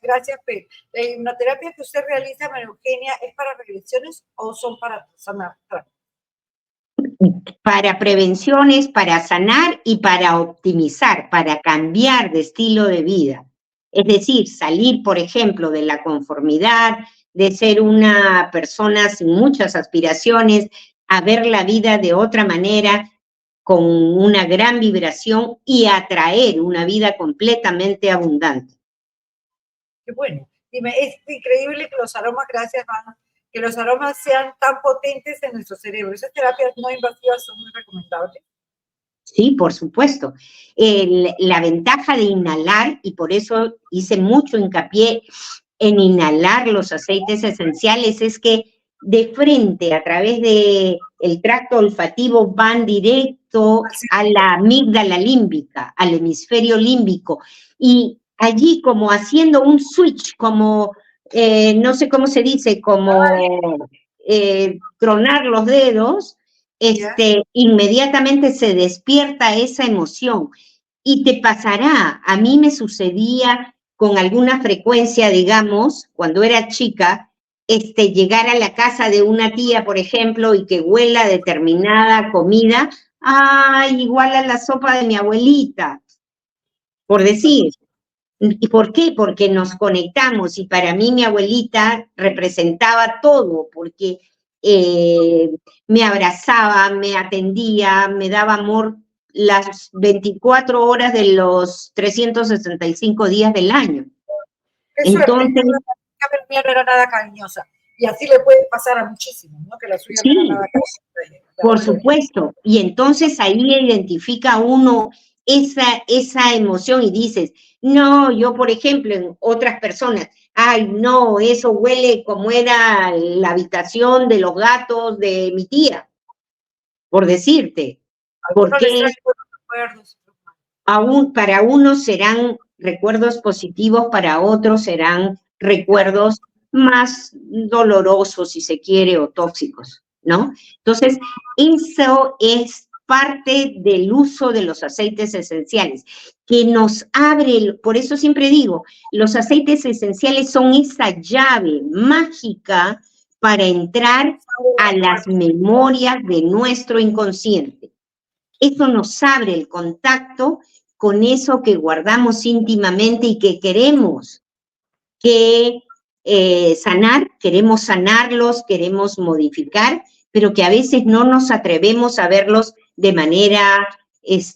Gracias, Pe. ¿La hipnoterapia que usted realiza, María Eugenia, es para regresiones o son para sanar? Para prevenciones, para sanar y para optimizar, para cambiar de estilo de vida. Es decir, salir, por ejemplo, de la conformidad, de ser una persona sin muchas aspiraciones, a ver la vida de otra manera, con una gran vibración y atraer una vida completamente abundante. Qué bueno. Dime, es increíble que los aromas, gracias, Van, que los aromas sean tan potentes en nuestro cerebro. Esas terapias no invasivas son muy recomendables. Sí, por supuesto. La ventaja de inhalar, y por eso hice mucho hincapié en inhalar los aceites esenciales, es que de frente, a través del tracto olfativo, van directo a la amígdala límbica, al hemisferio límbico, y allí como haciendo un switch, como, no sé cómo se dice, como tronar los dedos, inmediatamente se despierta esa emoción. Y te pasará, a mí me sucedía con alguna frecuencia, digamos, cuando era chica, llegar a la casa de una tía, por ejemplo, y que huela determinada comida, ¡ay, igual a la sopa de mi abuelita! Por decir. ¿Y por qué? Porque nos conectamos, y para mí mi abuelita representaba todo, porque me abrazaba, me atendía, me daba amor las 24 horas de los 365 días del año. Qué Entonces, suerte, la mía no era nada cariñosa. Y así le puede pasar a muchísimos, ¿no? Que la suya sí, no era nada cariñosa. por supuesto. Y entonces ahí identifica uno esa emoción y dices, no, yo por ejemplo, en otras personas, ay, no, eso huele como era la habitación de los gatos de mi tía, por decirte. Porque aún para unos serán recuerdos positivos, para otros serán recuerdos más dolorosos, si se quiere, o tóxicos, ¿no? Entonces, eso es parte del uso de los aceites esenciales, que nos abre, por eso siempre digo, los aceites esenciales son esa llave mágica para entrar a las memorias de nuestro inconsciente. Eso nos abre el contacto con eso que guardamos íntimamente y que queremos sanar, queremos sanarlos, queremos modificar, pero que a veces no nos atrevemos a verlos de manera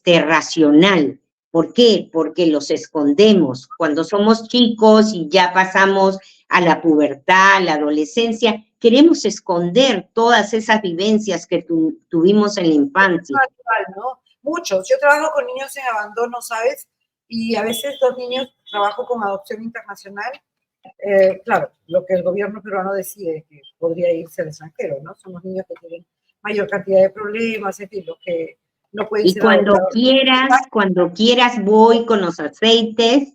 racional. ¿Por qué? Porque los escondemos. Cuando somos chicos y ya pasamos a la pubertad, a la adolescencia, queremos esconder todas esas vivencias que tuvimos en la infancia. Es natural, ¿no? Muchos. Yo trabajo con niños en abandono, ¿sabes? Y a veces los niños, trabajo con adopción internacional. Claro, lo que el gobierno peruano decide que podría irse al extranjero, ¿no? Son los niños que tienen mayor cantidad de problemas, es decir, los que no pueden ser adoptados. Cuando quieras voy con los aceites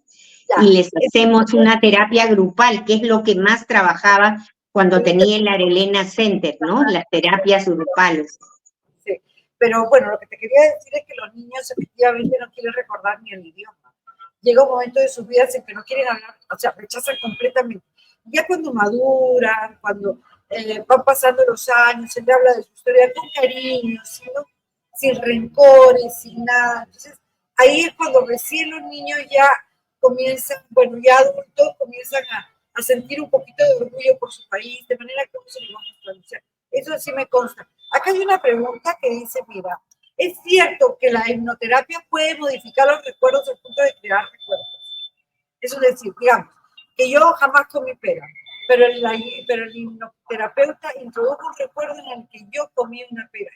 y les hacemos una terapia grupal, que es lo que más trabajaba cuando tenía el Arelena Center, ¿no? Las terapias grupales. Sí, pero bueno, lo que te quería decir es que los niños efectivamente no quieren recordar ni el idioma. Llega un momento de sus vidas en que no quieren hablar, o sea, rechazan completamente. Ya cuando maduran, cuando van pasando los años, se le habla de su historia con cariño, sin rencores, sin nada. Entonces, ahí es cuando recién los niños ya comienzan, bueno, ya adultos, comienzan a sentir un poquito de orgullo por su país, de manera que uno se lo va a traducir. Eso sí me consta. Acá hay una pregunta que dice, mira, ¿es cierto que la hipnoterapia puede modificar los recuerdos al punto de crear recuerdos? Eso es decir, digamos, que yo jamás comí pera, pero el hipnoterapeuta introdujo un recuerdo en el que yo comí una pera.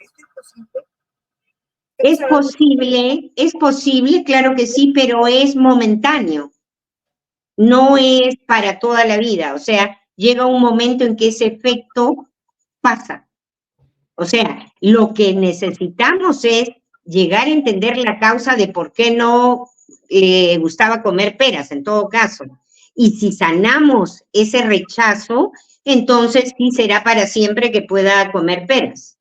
¿Esto es posible? Es posible, claro que sí, pero es momentáneo. No es para toda la vida. O sea, llega un momento en que ese efecto pasa. O sea, lo que necesitamos es llegar a entender la causa de por qué no le gustaba comer peras, en todo caso. Y si sanamos ese rechazo, entonces sí será para siempre que pueda comer peras.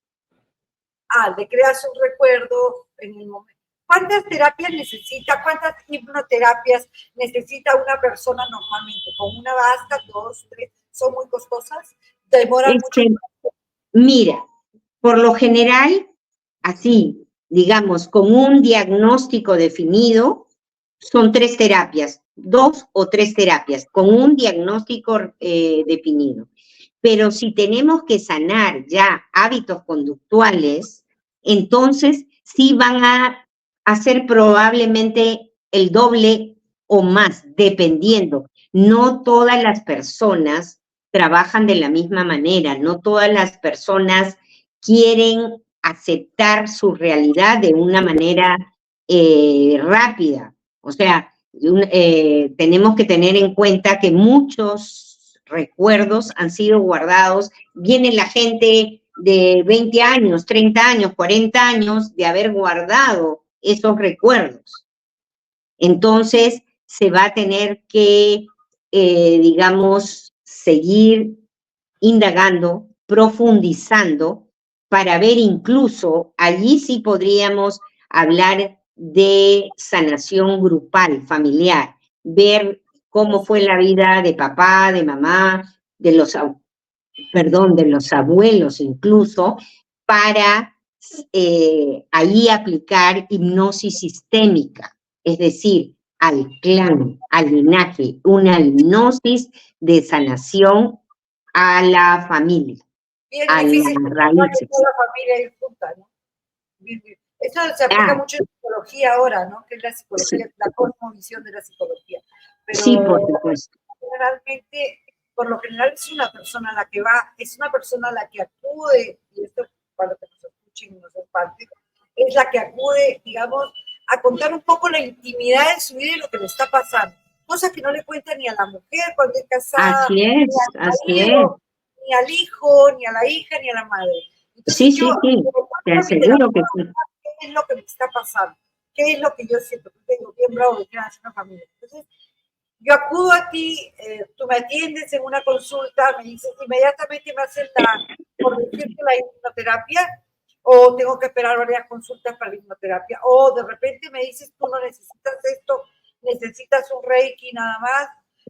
Le creas un recuerdo en el momento. ¿Cuántas terapias necesita, cuántas hipnoterapias necesita una persona normalmente? ¿Con una basta, 2, 3? ¿Son muy costosas? ¿Demoran mucho? Mira, por lo general, así, digamos, con un diagnóstico definido, son 3 terapias, 2 o 3 terapias, con un diagnóstico definido. Pero si tenemos que sanar ya hábitos conductuales, entonces sí van a hacer probablemente el doble o más, dependiendo. No todas las personas trabajan de la misma manera, no todas las personas quieren aceptar su realidad de una manera rápida. O sea, tenemos que tener en cuenta que muchos recuerdos han sido guardados. Viene la gente de 20 años, 30 años, 40 años de haber guardado esos recuerdos. Entonces, se va a tener que, digamos, seguir indagando, profundizando, para ver incluso, allí sí podríamos hablar de sanación grupal, familiar, ver cómo fue la vida de papá, de mamá, de los abuelos incluso, para ahí aplicar hipnosis sistémica, es decir, al clan, al linaje, una hipnosis de sanación a la familia, Bien a las difícil que raíces. toda la familia ir junta, ¿no? Eso se aplica mucho en psicología ahora, ¿no? Que es la psicología, Sí, la cosmovisión de la psicología. sí, por Pero supuesto. generalmente, por lo general, es una persona la que va, es una persona la que acude, y esto para que nos escuchen y nos parte, es la que acude, digamos, a contar un poco la intimidad de su vida y lo que le está pasando. Cosas que no le cuenta ni a la mujer cuando es casada, Así ni es, al así es. marido, ni al hijo, ni a la hija, ni a la madre. Sí, Entonces yo, sí, sí, te a mi aseguro que sí. qué es lo que me está pasando, qué es lo que yo siento, que tengo bien bravo de tener una familia. Entonces, yo acudo a ti, tú me atiendes en una consulta, me dices, inmediatamente me hacen por decirte, la hipnoterapia, o tengo que esperar varias consultas para la hipnoterapia, o de repente me dices, tú no necesitas esto, necesitas un reiki nada más,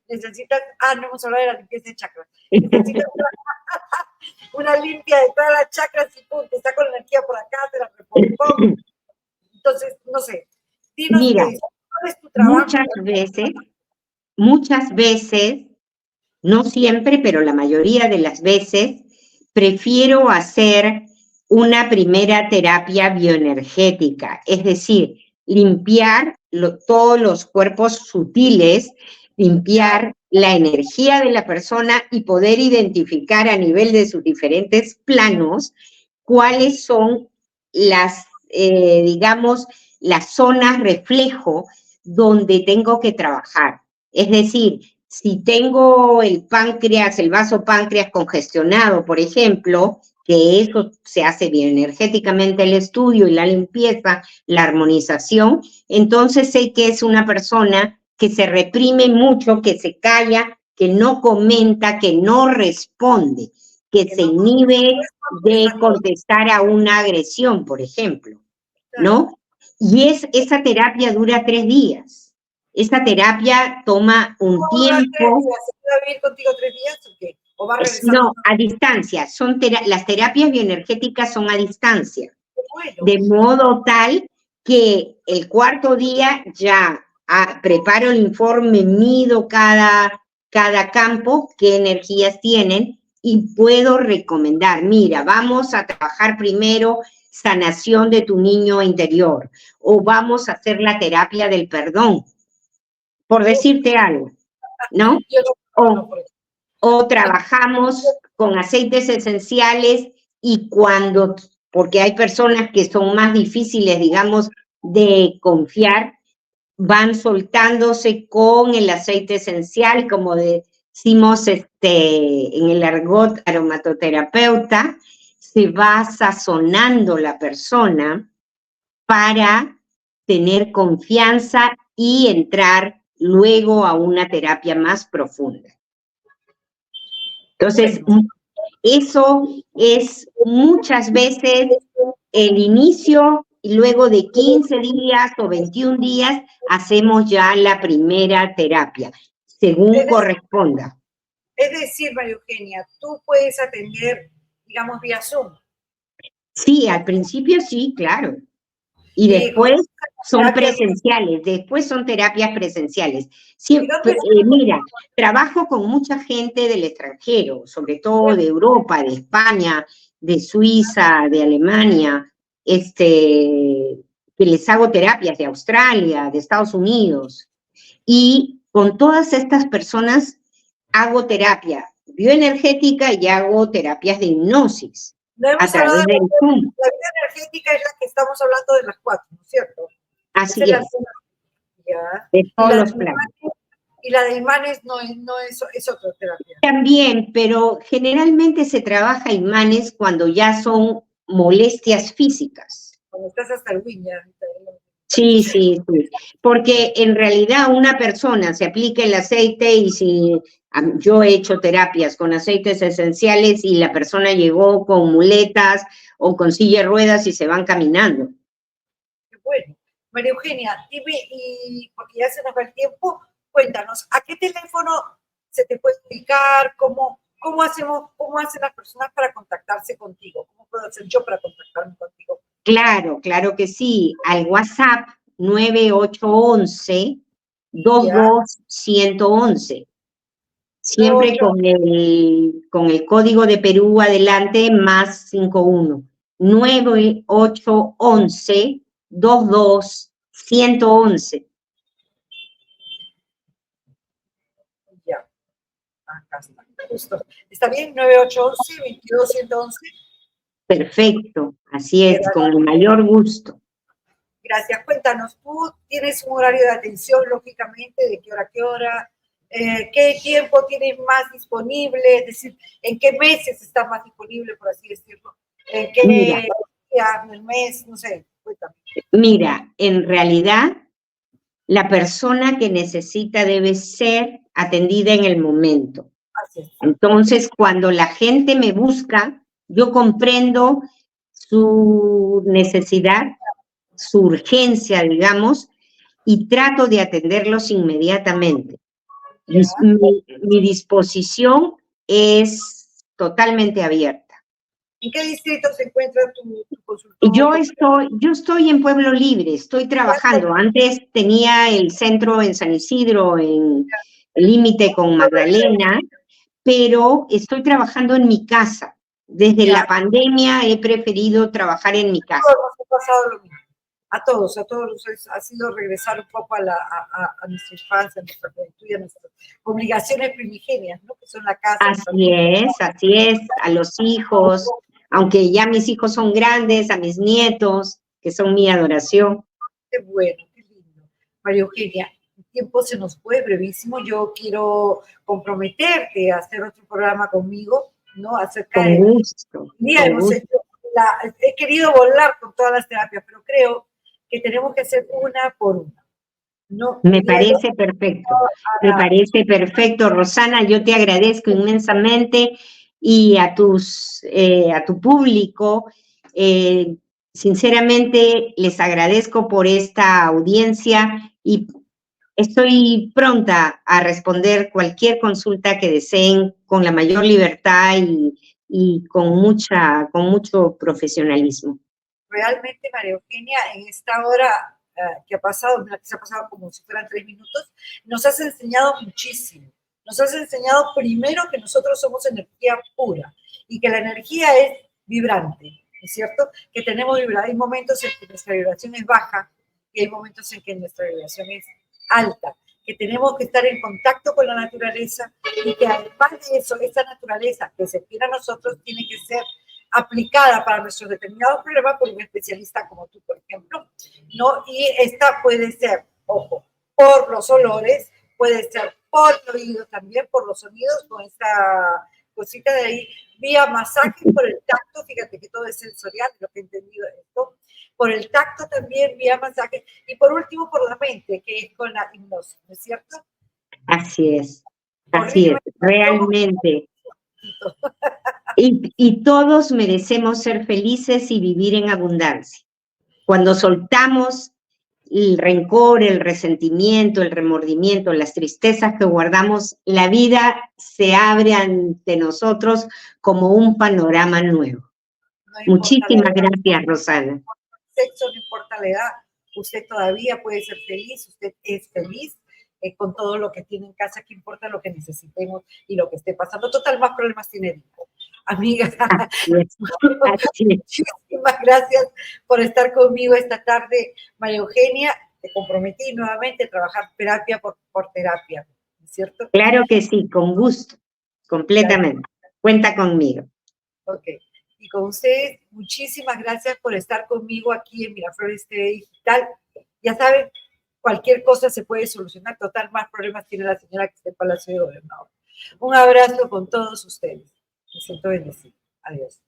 necesitas, no hemos hablado de la limpieza de chakras, necesitas una limpia de todas las chakras y pum, te saco la energía por acá, te la repongo. Entonces, no sé, dinos Mira, cuál es tu trabajo. muchas veces, no siempre, pero la mayoría de las veces, prefiero hacer una primera terapia bioenergética, es decir, limpiar todos los cuerpos sutiles, limpiar la energía de la persona y poder identificar a nivel de sus diferentes planos cuáles son las, digamos, las zonas reflejo donde tengo que trabajar. Es decir, si tengo el páncreas, el vaso páncreas congestionado, por ejemplo, que eso se hace bioenergéticamente el estudio y la limpieza, la armonización, entonces sé que es una persona que se reprime mucho, que se calla, que no comenta, que no responde, que se inhibe de contestar a una agresión, por ejemplo, ¿no? Y esa terapia dura 3 días. Esa terapia toma un tiempo. ¿Se va a vivir contigo 3 días o qué? ¿O va regresando? No, a distancia. Las terapias bioenergéticas son a distancia. Bueno. De modo tal que el cuarto día ya preparo el informe, mido cada campo, qué energías tienen, y puedo recomendar, mira, vamos a trabajar primero sanación de tu niño interior, o vamos a hacer la terapia del perdón, por decirte algo, ¿no? O trabajamos con aceites esenciales y porque hay personas que son más difíciles, digamos, de confiar, van soltándose con el aceite esencial, como decimos en el argot aromatoterapeuta, se va sazonando la persona para tener confianza y entrar luego a una terapia más profunda. Entonces, eso es muchas veces el inicio y luego de 15 días o 21 días hacemos ya la primera terapia, según corresponda. Es decir, María Eugenia, tú puedes atender, digamos, vía Zoom. Sí, al principio sí, claro. Y después son presenciales, después son terapias presenciales. Siempre, mira, trabajo con mucha gente del extranjero, sobre todo de Europa, de España, de Suiza, de Alemania, que les hago terapias de Australia, de Estados Unidos, y con todas estas personas hago terapia bioenergética y hago terapias de hipnosis No a hemos hablado través de del Zoom. la vida energética, es la que estamos hablando de las 4, ¿no es cierto? Así Esa es, ya. de todos los planos. Y la de imanes no es otra terapia. También, pero generalmente se trabaja imanes cuando ya son molestias físicas. Cuando estás hasta el win ya. Sí, sí, sí, porque en realidad una persona se aplica el aceite y si yo he hecho terapias con aceites esenciales y la persona llegó con muletas o con silla de ruedas y se van caminando. Qué bueno. María Eugenia, dime, y porque ya se nos va el tiempo, cuéntanos, ¿a qué teléfono se te puede ubicar? ¿Cómo hacen las personas para contactarse contigo? ¿Cómo puedo hacer yo para contactarme contigo? Claro, claro que sí. Al WhatsApp 9811-22111. Siempre con el código de Perú adelante, más 51. 9811-22111. Ya, acá está, justo. ¿Está bien? 9811-22111. Perfecto, así es, con el mayor gusto. Gracias. Cuéntanos, tú tienes un horario de atención, lógicamente, de qué hora a qué hora, qué tiempo tienes más disponible, es decir, en qué meses está más disponible, por así decirlo, en qué Mira, día, en el mes, no sé, cuéntame. mira, en realidad la persona que necesita debe ser atendida en el momento. Así es. Entonces, cuando la gente me busca, yo comprendo su necesidad, su urgencia, digamos, y trato de atenderlos inmediatamente. Mi disposición es totalmente abierta. ¿En qué distrito se encuentra tu consultorio? Yo estoy en Pueblo Libre, estoy trabajando. Antes tenía el centro en San Isidro, en el límite con Magdalena, pero estoy trabajando en mi casa. Desde la pandemia he preferido trabajar en mi casa. Todos nos ha pasado lo mismo. A todos ha sido regresar un poco a nuestra infancia, a nuestra juventud y a nuestras obligaciones primigenias, ¿no? Que son la casa. Así es, a los hijos, aunque ya mis hijos son grandes, a mis nietos, que son mi adoración. Qué bueno, qué lindo. María Eugenia, el tiempo se nos fue brevísimo. Yo quiero comprometerte a hacer otro programa conmigo, ¿no? Acerca de... Con gusto. He querido volar con todas las terapias, pero creo que tenemos que hacer una por una. No, me parece perfecto, Rosana. Yo te agradezco inmensamente y a tu público. Sinceramente, les agradezco por esta audiencia y estoy pronta a responder cualquier consulta que deseen con la mayor libertad y con mucho profesionalismo. Realmente, María Eugenia, en esta hora que se ha pasado como si fueran 3 minutos, nos has enseñado muchísimo. Nos has enseñado primero que nosotros somos energía pura y que la energía es vibrante, ¿es cierto? Que hay momentos en que nuestra vibración es baja y hay momentos en que nuestra vibración es alta, que tenemos que estar en contacto con la naturaleza y que además de eso, esta naturaleza que se inspira a nosotros tiene que ser aplicada para nuestros determinados problemas por un especialista como tú, por ejemplo, ¿no? Y esta puede ser, ojo, por los olores, puede ser por el oído también, por los sonidos, con esta cosita de ahí, vía masaje, por el tacto, fíjate que todo es sensorial, lo que he entendido de esto, por el tacto también, vía masaje, y por último por la mente, que es con la hipnosis, ¿no es cierto? Así es, realmente. Y todos merecemos ser felices y vivir en abundancia. Cuando soltamos el rencor, el resentimiento, el remordimiento, las tristezas que guardamos, la vida se abre ante nosotros como un panorama nuevo. Muchísimas gracias, Rosana. Sexo, no importa la edad, usted todavía puede ser feliz, usted es feliz con todo lo que tiene en casa, que importa lo que necesitemos y lo que esté pasando. Total, más problemas tiene. amiga. Así es, así es. Muchísimas gracias por estar conmigo esta tarde, María Eugenia. Te comprometí nuevamente a trabajar terapia por terapia, ¿no es cierto? Claro que sí, con gusto, completamente. Cuenta conmigo. Ok. Y con ustedes, muchísimas gracias por estar conmigo aquí en Miraflores TV Digital. Ya saben, cualquier cosa se puede solucionar. Total, más problemas tiene la señora que está en Palacio de Gobernador. Un abrazo con todos ustedes. Me siento bendecida. Adiós.